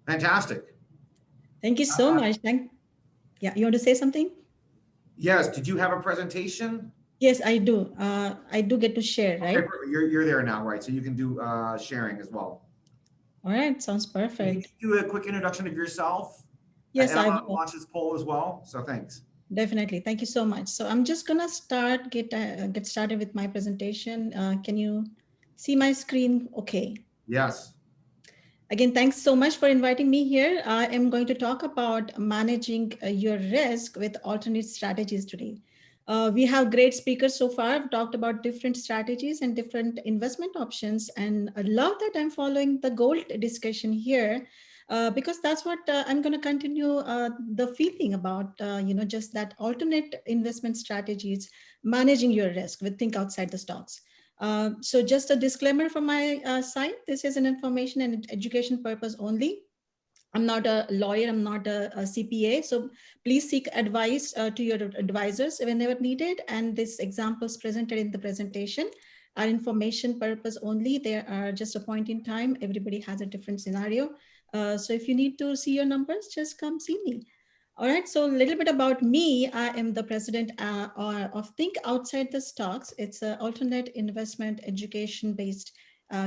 Fantastic. Thank you so much. Yeah, you want to say something? Yes. Did you have a presentation? Yes, I do. I do get to share, Okay, right? you're there now, right? So you can do sharing as well. All right, sounds Can you perfect. do a quick introduction of yourself? Yes, And I'm I going to will. launch this poll as well. So thanks. Definitely. Thank you so much. So I'm just gonna get started with my presentation. Can you see my screen? Okay. Yes. Again, thanks so much for inviting me here. I am going to talk about managing your risk with alternate strategies today. We have great speakers so far. I've talked about different strategies and different investment options, and I love that I'm following the gold discussion here because that's what I'm going to continue the feeling about. Just that alternate investment strategies, managing your risk with think outside the stocks. So just a disclaimer from my side, this is an information and education purpose only. I'm not a lawyer, I'm not a CPA, so please seek advice to your advisors whenever needed. And these examples presented in the presentation are information purpose only. They are just a point in time. Everybody has a different scenario. So if you need to see your numbers, just come see me. All right, so a little bit about me. I am the president of Think Outside the Stocks. It's an alternate investment education based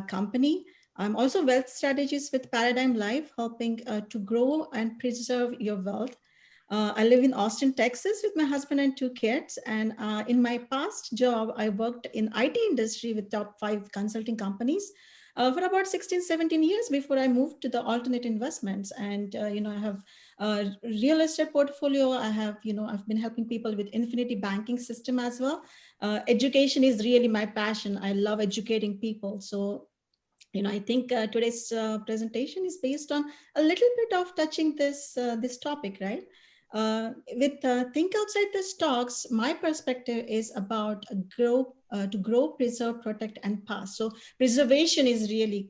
company. I'm also wealth strategist with Paradigm Life, helping to grow and preserve your wealth. I live in Austin, Texas with my husband and two kids. And in my past job, I worked in IT industry with top 5 consulting companies for about 16, 17 years before I moved to the alternate investments. And, I have a real estate portfolio. I've been helping people with infinity banking system as well. Education is really my passion. I love educating people. So I think today's presentation is based on a little bit of touching this topic, right? With think outside the stocks, my perspective is about grow, preserve, protect, and pass. So preservation is really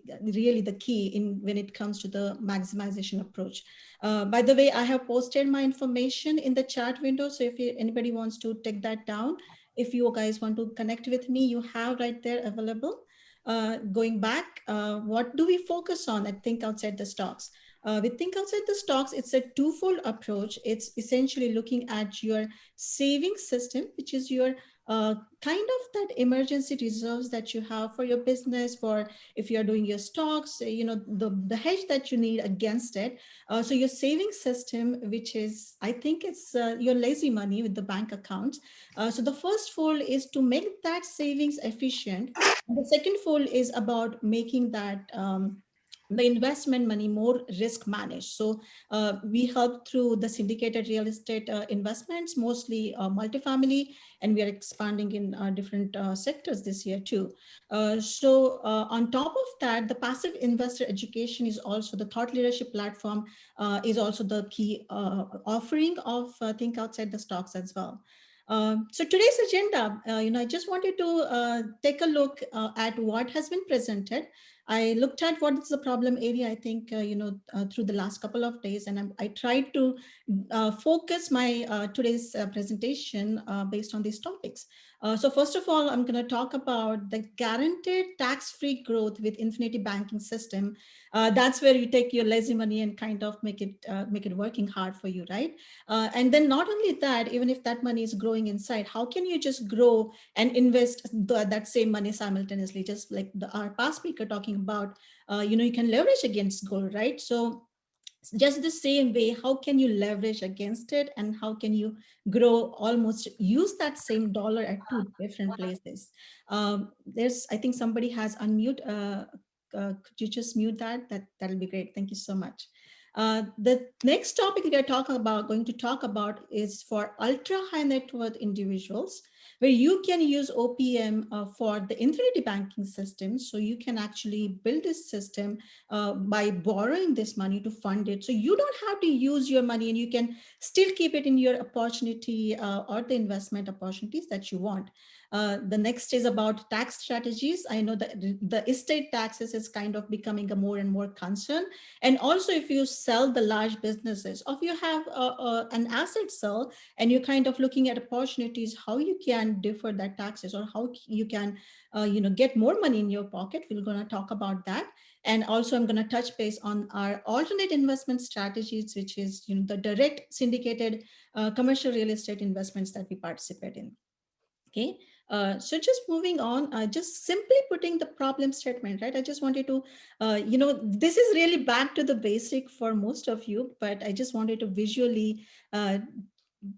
the key in when it comes to the maximization approach. By the way, I have posted my information in the chat window, so if anybody wants to take that down, if you guys want to connect with me, you have right there available. Going back, what do we focus on at Think Outside the Stocks? With Think Outside the Stocks, it's a twofold approach. It's essentially looking at your saving system, which is your kind of that emergency reserves that you have for your business, for if you're doing your stocks, the hedge that you need against it. So your saving system, which is, I think it's your lazy money with the bank accounts. So the first fold is to make that savings efficient. The second fold is about making that the investment money more risk managed. So we help through the syndicated real estate investments, mostly multifamily, and we are expanding in different sectors this year too. On top of that, the passive investor education is also the thought leadership platform is also the key offering of Think Outside the Stocks as well. So today's agenda, I just wanted to take a look at what has been presented. I looked at what is the problem area, I think, through the last couple of days, and I tried to focus my today's presentation based on these topics. So first of all, I'm going to talk about the guaranteed tax-free growth with infinity banking system. That's where you take your lazy money and kind of make it working hard for you, right? And then not only that, even if that money is growing inside, how can you just grow and invest that same money simultaneously? Just like our past speaker talking about, you can leverage against gold, right? So just the same way, how can you leverage against it, and how can you grow, almost use that same dollar at two different places? There's, I think somebody has unmute. Could you just mute that'll be great. Thank you so much. The next topic we are going to talk about is for ultra high net worth individuals, where you can use OPM for the infinity banking system. So you can actually build this system by borrowing this money to fund it. So you don't have to use your money, and you can still keep it in your opportunity or the investment opportunities that you want. The next is about tax strategies. I know that the estate taxes is kind of becoming a more and more concern. And also, if you sell the large businesses, or if you have an asset sell and you're kind of looking at opportunities, how you can can defer that taxes, or how you can, get more money in your pocket. We're going to talk about that. And also I'm going to touch base on our alternate investment strategies, which is, the direct syndicated commercial real estate investments that we participate in. Okay, so just moving on, just simply putting the problem statement, right? I just wanted to, this is really back to the basic for most of you, but I just wanted to visually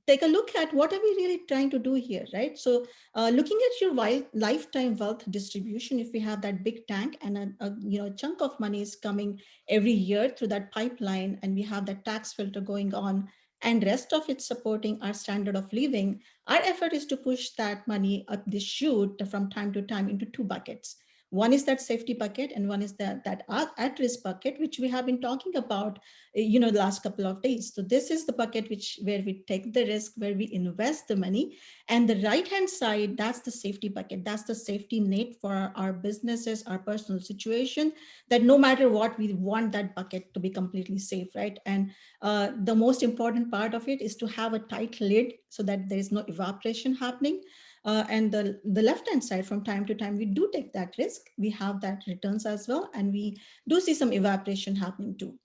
take a look at what are we really trying to do here, right? So looking at your lifetime wealth distribution, if we have that big tank and a chunk of money is coming every year through that pipeline, and we have that tax filter going on, and rest of it supporting our standard of living, our effort is to push that money up the chute from time to time into two buckets. One is that safety bucket, and one is that at-risk bucket, which we have been talking about, the last couple of days. So this is the bucket where we take the risk, where we invest the money, and the right-hand side, that's the safety bucket. That's the safety net for our businesses, our personal situation. That no matter what, we want that bucket to be completely safe, right? And the most important part of it is to have a tight lid so that there is no evaporation happening. And the left-hand side, from time to time, we do take that risk. We have that returns as well, and we do see some evaporation happening too.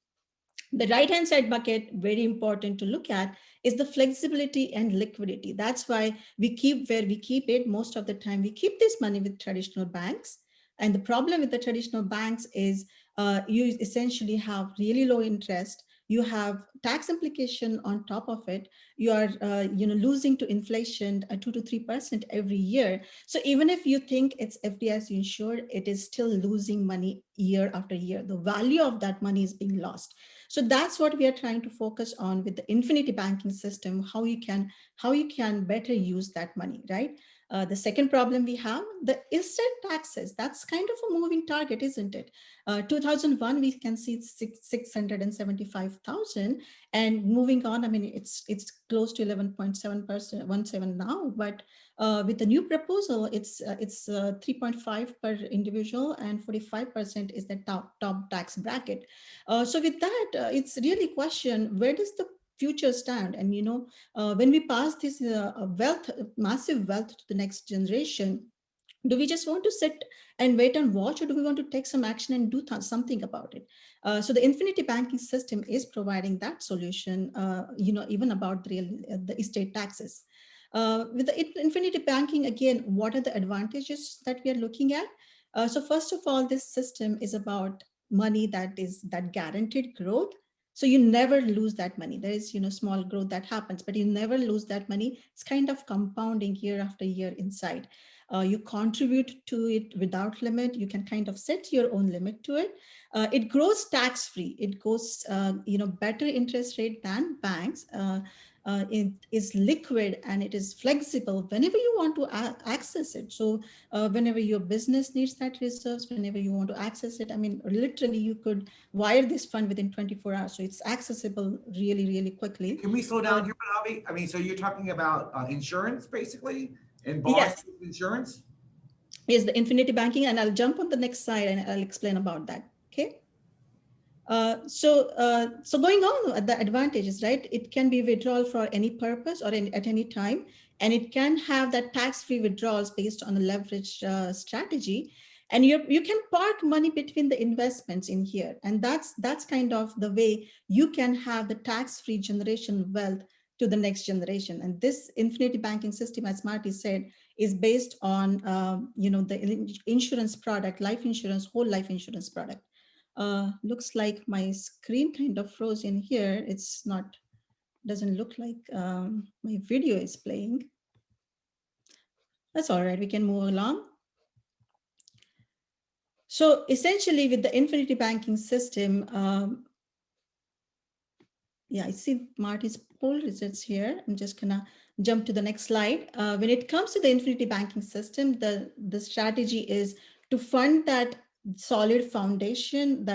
The right-hand side bucket, very important to look at, is the flexibility and liquidity. That's why we keep where we keep it. Most of the time, we keep this money with traditional banks. And the problem with the traditional banks is you essentially have really low interest. You have tax implication on top of it. You are, losing to inflation 2 to 3% every year. So even if you think it's FDIC insured, it is still losing money year after year. The value of that money is being lost. So that's what we are trying to focus on with the infinity banking system, how you can better use that money, right? The second problem we have, the estate taxes. That's kind of a moving target, isn't it? 2001, we can see it's 675,000, and moving on, I mean, it's close to 11.7% now, but with the new proposal, it's 3.5 per individual, and 45% is the top tax bracket. So with that, it's really question, where does the future stand? And when we pass this massive wealth to the next generation, do we just want to sit and wait and watch, or do we want to take some action and do something about it? So the infinity banking system is providing that solution, even about the estate taxes. With the infinity banking, again, what are the advantages that we are looking at? So first of all, this system is about money that is that guaranteed growth. So you never lose that money. There is, small growth that happens, but you never lose that money. It's kind of compounding year after year inside. You contribute to it without limit. You can kind of set your own limit to it. It grows tax-free. It goes, better interest rate than banks. It is liquid, and it is flexible whenever you want to access it. So whenever your business needs that reserves, whenever you want to access it, I mean, literally you could wire this fund within 24 hours. So it's accessible really, really quickly. Can we slow down here, Bobby? I mean, so you're talking about insurance, basically, and bonds Yes, insurance? is the infinity banking, and I'll jump on the next slide and I'll explain about that. Okay. So going on with the advantages, right? It can be withdrawal for any purpose or at any time, and it can have that tax-free withdrawals based on a leverage strategy. And you can park money between the investments in here, and that's kind of the way you can have the tax-free generation wealth to the next generation. And this infinity banking system, as Marty said, is based on the insurance product, life insurance, whole life insurance product. Looks like my screen kind of froze in here. It's not, doesn't look like my video is playing. That's all right, we can move along. So essentially with the infinity banking system, yeah, I see Marty's poll results here. I'm just gonna jump to the next slide. When it comes to the infinity banking system, the strategy is to fund that solid foundation,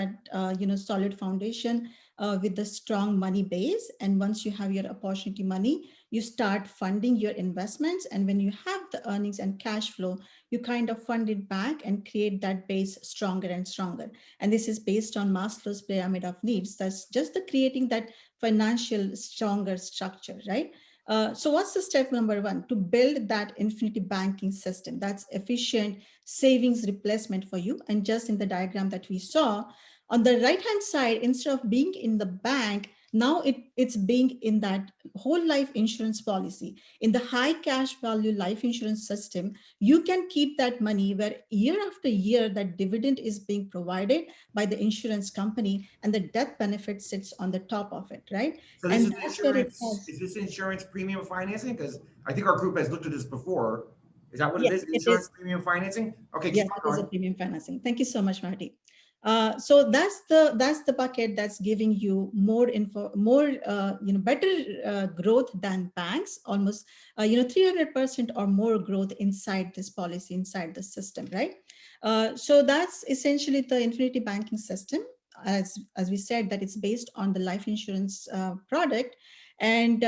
with the strong money base. And once you have your opportunity money, you start funding your investments. And when you have the earnings and cash flow, you kind of fund it back and create that base stronger and stronger. And this is based on Maslow's pyramid of needs. That's just the creating that financial stronger structure, right? So what's the step number one? To build that infinity banking system that's efficient savings replacement for you. And just in the diagram that we saw, on the right hand side, instead of being in the bank, now it's being in that whole life insurance policy. In the high cash value life insurance system, you can keep that money where year after year that dividend is being provided by the insurance company and the death benefit sits on the top of it, right? So this And is that's where it insurance, has. is this insurance premium financing? Because I think our group has looked at this before. Is that what it Yes, is? it Insurance is. premium financing? Okay, keep Yes, on it is a going. premium financing. Thank you so much, Marty. So that's the bucket that's giving you more info, more better growth than banks, almost 300% or more growth inside this policy, inside the system, right? So that's essentially the infinity banking system. As we said, that it's based on the life insurance product. And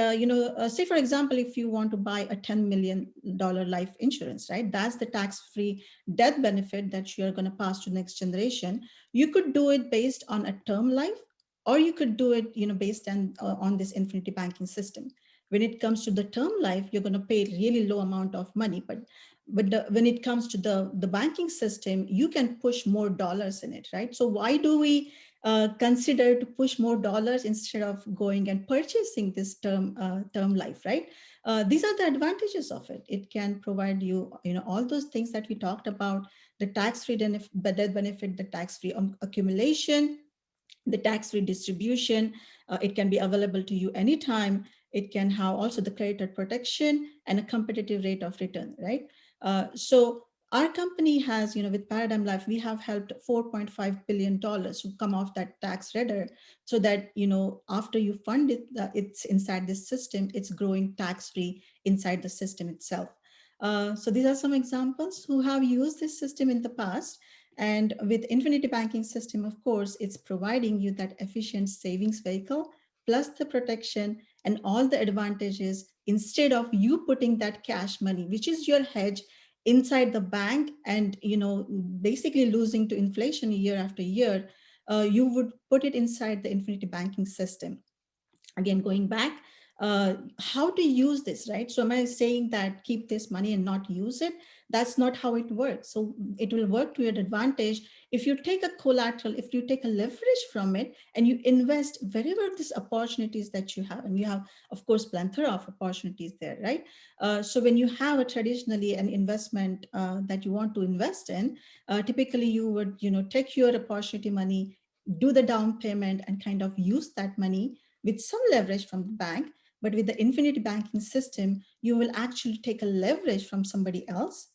say for example, if you want to buy a $10 million life insurance, right? That's the tax-free death benefit that you're going to pass to next generation. You could do it based on a term life, or you could do it based on this infinity banking system. When it comes to the term life, you're going to pay really low amount of money, but when it comes to the banking system, you can push more dollars in it, right? So why do we consider to push more dollars instead of going and purchasing this term life, right? These are the advantages of it. It can provide you, all those things that we talked about: the tax-free death benefit, the tax-free accumulation, the tax-free distribution. It can be available to you anytime. It can have also the creditor protection and a competitive rate of return, right? So our company has, with Paradigm Life, we have helped $4.5 billion to come off that tax radar, so that, after you fund it, it's inside this system, it's growing tax-free inside the system itself. So these are some examples who have used this system in the past. And with Infinity Banking System, of course, it's providing you that efficient savings vehicle, plus the protection and all the advantages, instead of you putting that cash money, which is your hedge, inside the bank and basically losing to inflation year after year. You would put it inside the Infinity Banking System. Again, going back, how to use this, right? So am I saying that keep this money and not use it? That's not how it works. So it will work to your advantage if you take a collateral, if you take a leverage from it and you invest wherever these opportunities that you have. And you have, of course, plethora of opportunities there, right? So when you have a traditionally an investment that you want to invest in, typically you would take your opportunity money, do the down payment, and kind of use that money with some leverage from the bank. But with the infinity banking system, you will actually take a leverage from somebody else,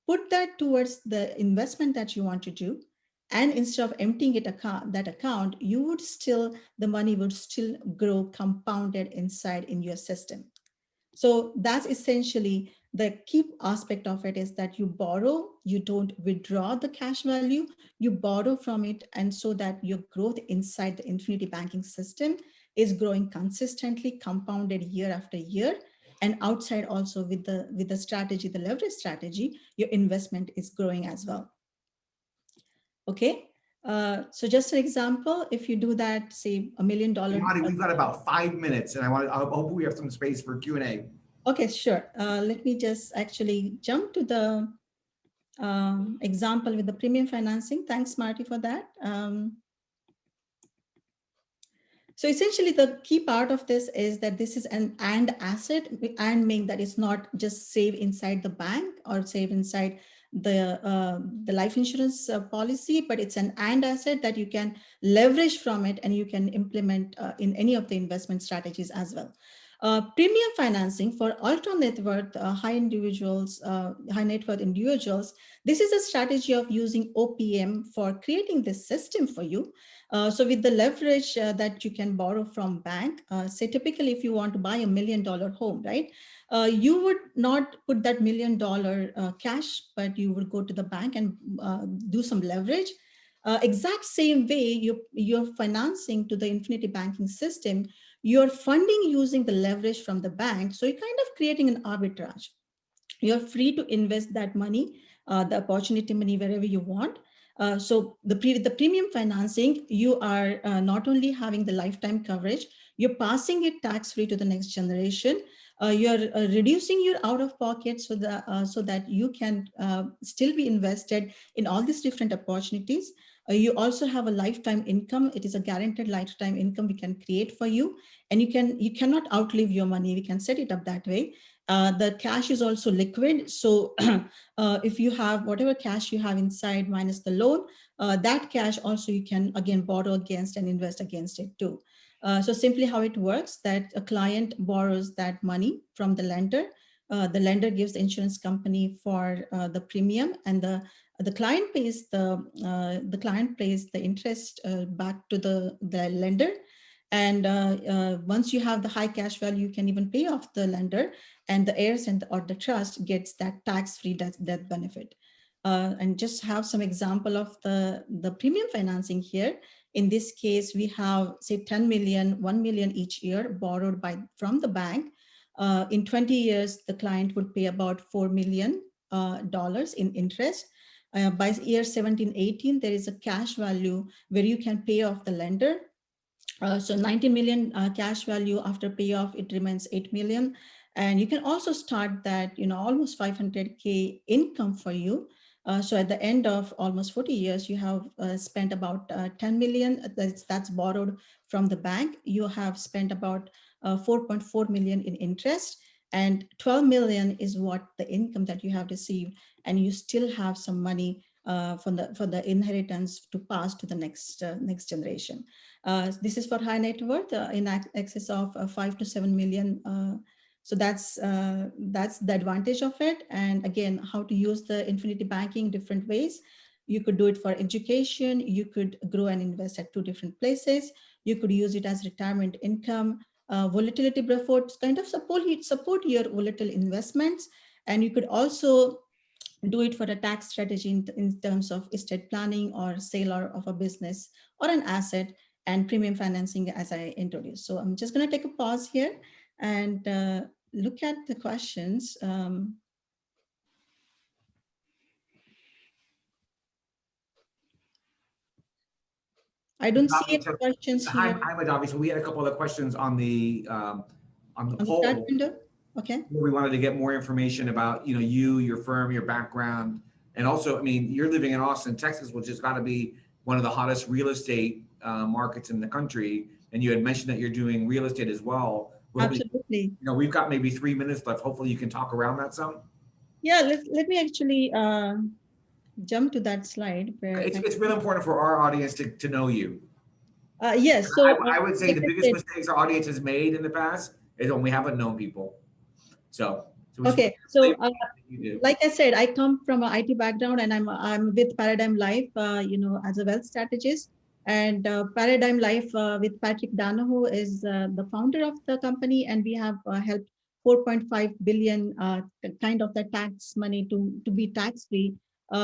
put that towards the investment that you want to do. And instead of emptying that account, you would still, the money would still grow compounded inside in your system. So that's essentially the key aspect of it, is that you borrow, you don't withdraw the cash value, you borrow from it. And so that your growth inside the infinity banking system is growing consistently, compounded year after year. And outside also with the strategy, the leverage strategy, your investment is growing as well. Okay. So just an example, if you do that, say $1 million. Imani, we've got about 5 minutes and I hope we have some space for Q&A. Okay, sure. Let me just actually jump to the example with the premium financing. Thanks, Marty, for that. So essentially, the key part of this is that this is an and asset, and meaning that it's not just save inside the bank or save inside the life insurance policy, but it's an and asset that you can leverage from it and you can implement in any of the investment strategies as well. Premium financing for ultra net worth high net worth individuals. This is a strategy of using OPM for creating this system for you. So with the leverage that you can borrow from bank, say typically if you want to buy $1 million home, right? You would not put that $1 million cash, but you would go to the bank and do some leverage. Exact same way you're financing to the infinity banking system, you're funding using the leverage from the bank. So you're kind of creating an arbitrage. You're free to invest that money, the opportunity money, wherever you want. So the premium financing, you are not only having the lifetime coverage, you're passing it tax free to the next generation. You're reducing your out of pocket so that you can still be invested in all these different opportunities. You also have a lifetime income. It is a guaranteed lifetime income we can create for you, and you cannot outlive your money. We can set it up that way. The cash is also liquid, so if you have whatever cash you have inside minus the loan, that cash also you can again borrow against and invest against it too. So simply how it works, that a client borrows that money from the lender gives the insurance company for the premium, and the client pays the client pays the interest back to the lender. And once you have the high cash value, you can even pay off the lender, and the heirs or the trust gets that tax-free death benefit. And just have some example of the premium financing here. In this case, we have say 10 million, 1 million each year borrowed from the bank. In 20 years, the client would pay about $4 million dollars in interest. By year 17, 18, there is a cash value where you can pay off the lender. So 90 million cash value after payoff, it remains 8 million. And you can also start that, almost 500K income for you. So at the end of almost 40 years, you have spent about 10 million that's borrowed from the bank. You have spent about 4.4 million in interest, and 12 million is what the income that you have received. And you still have some money for the inheritance to pass to the next generation. This is for high net worth in excess of 5 to 7 million. So that's the advantage of it. And again, how to use the infinity banking different ways. You could do it for education. You could grow and invest at two different places. You could use it as retirement income, volatility buffer, kind of support your volatile investments. And you could also do it for a tax strategy in terms of estate planning or sale of a business or an asset, and premium financing as I introduced. So I'm just going to take a pause here and look at the questions. I don't see any questions Hi, here Madhavi. So we had a couple of questions on the on the chat poll. window. Okay. We wanted to get more information about, you, your firm, your background. And also, I mean, you're living in Austin, Texas, which has got to be one of the hottest real estate markets in the country. And you had mentioned that you're doing real estate as well. Absolutely. We've got maybe 3 minutes left. Hopefully you can talk around that some. Yeah, let me actually jump to that slide where It's really important for our audience to know you. yes. So I would say like the biggest mistakes our audience has made in the past is when we haven't known people. So okay. So like I said, I come from an IT background, and I'm with Paradigm Life, as a wealth strategist. And Paradigm Life with Patrick Danaho is the founder of the company, and we have helped 4.5 billion kind of the tax money to be tax free.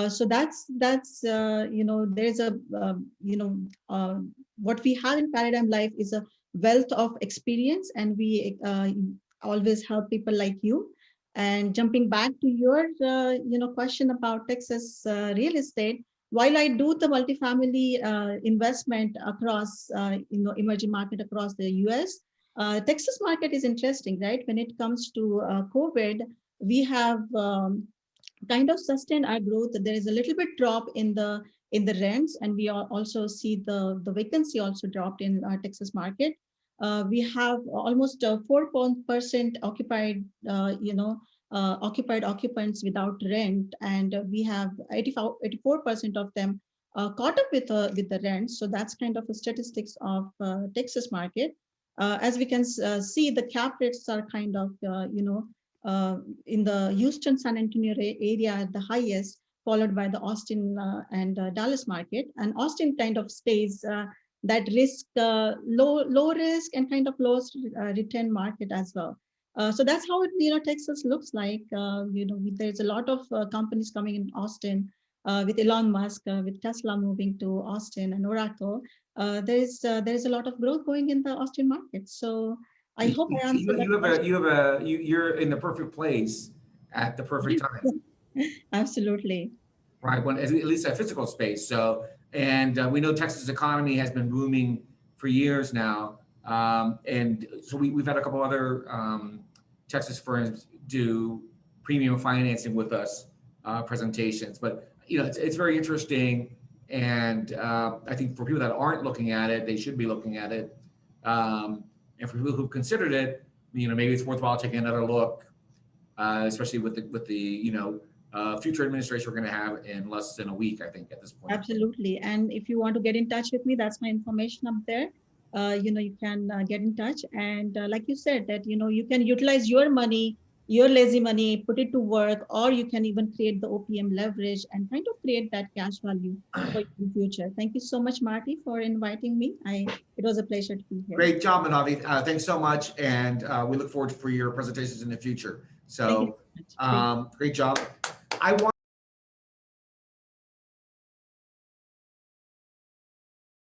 So that's there's a what we have in Paradigm Life is a wealth of experience, and we always help people like you. And jumping back to your, question about Texas real estate, while I do the multifamily investment across, emerging market across the U.S., Texas market is interesting, right? When it comes to COVID, we have kind of sustain our growth. There is a little bit drop in the rents, and we also see the vacancy also dropped in our Texas market. We have almost 4% occupied, occupied occupants without rent, and we have 84% of them caught up with the rent. So that's kind of a statistics of Texas market. As we can see, the cap rates are kind of, in the Houston, San Antonio area at the highest, followed by the Austin and Dallas market. And Austin kind of stays that risk, low risk and kind of low return market as well. So that's how Texas looks like. There's a lot of companies coming in Austin with Elon Musk, with Tesla moving to Austin and Oracle. There's a lot of growth going in the Austin market. So I hope I answered that question. You're in the perfect place at the perfect time. Absolutely. right? When, at least a physical space. So, and we know Texas economy has been booming for years now. And so we've had a couple other Texas firms do premium financing with us, presentations. But, you know, it's very interesting. And I think for people that aren't looking at it, they should be looking at it. And for people who've considered it, you know, maybe it's worthwhile taking another look, especially with the you know, future administration we're going to have in less than a week, I think, at this point. Absolutely. And if you want to get in touch with me, that's my information up there. You know, you can get in touch. And like you said, that, you know, you can utilize your money, your lazy money, put it to work, or you can even create the OPM leverage and kind of create that cash value for your future. Thank you so much, Marty, for inviting me. It was a pleasure to be here. Great job, Manavi. Thanks so much. And we look forward for your presentations in the future. So great job. I want